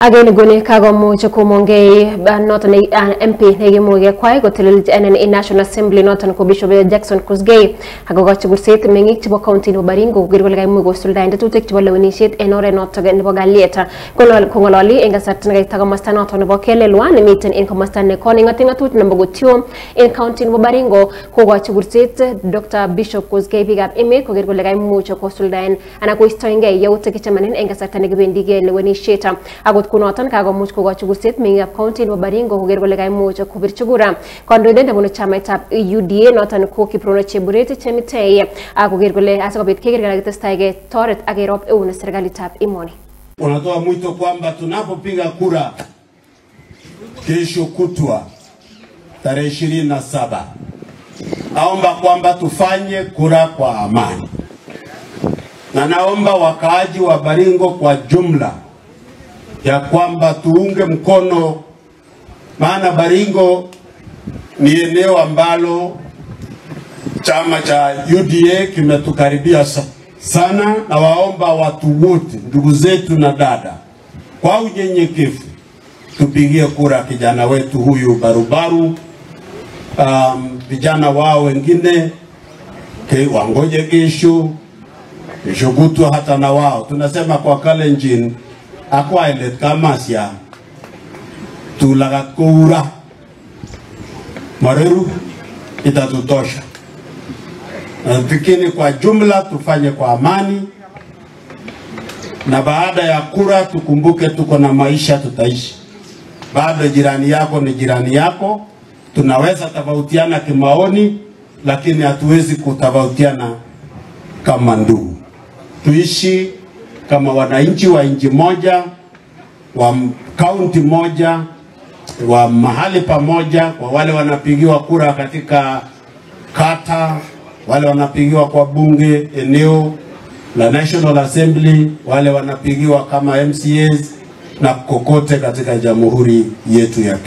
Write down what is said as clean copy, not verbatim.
Again gune kago mo chukumonge noton MP nege moge kwai go telel in National Assembly noton ko Bishop Jackson Kusgei hago chugurset mengik chbo county no Baringo girgol gay mo go sulda inde tutek chbo lewenishet enore noton nebo galieta kongololi enga satna gay taga masta noton nebo kelelwan miten in komastan ne koni ngatinga tut nambo go tiom in county no Baringo ko go chugurset Dr. Bishop Kusgei bigap ime ko girgol gay mo chuko sulda en ana ko istoinge yawte kichamanin enga satna ge bendige lewenishet kunotan kago much ko chugurset mingap county no Baringo ko gergole gay much ko birchugura kondoide ndabona chama tap UDA notan ko kiprono cheburete chemiteye ako gergole asakobit kegergala gitestaige toret agerop euna serikali tap imoni. Unatoa mwito kwamba tunapopiga kura kesho kutwa tarehe 27 naomba kwamba tufanye kura kwa amani, na naomba wakaaji wa Baringo kwa jumla ya kwamba tuunge mkono, maana Baringo ni eneo ambalo chama cha UDA kimetukaribia sana, na waomba watu wote, ndugu zetu na dada, kwa unyenyekevu tupigie kura kijana wetu huyu barubaru. Vijana wao wengine wangoje kesho kutwa, hata na wao tunasema kwa Kalenjin akwa ile kama sia tulagat kura mareru itatutosha. Fikini kwa jumla tufanye kwa amani, na baada ya kura tukumbuke tuko na maisha tutaishi. Bado jirani yako ni jirani yako, tunaweza tofautiana kimaoni lakini hatuwezi kutofautiana kama ndugu. Tuishi kama wananchi wa nchi moja, wa kaunti moja, wa mahali pamoja. Kwa wale wanapigiwa kura katika kata, wale wanapigiwa kwa bunge eneo la National Assembly, wale wanapigiwa kama MCAs na kokote katika jamhuri yetu ya Kenya.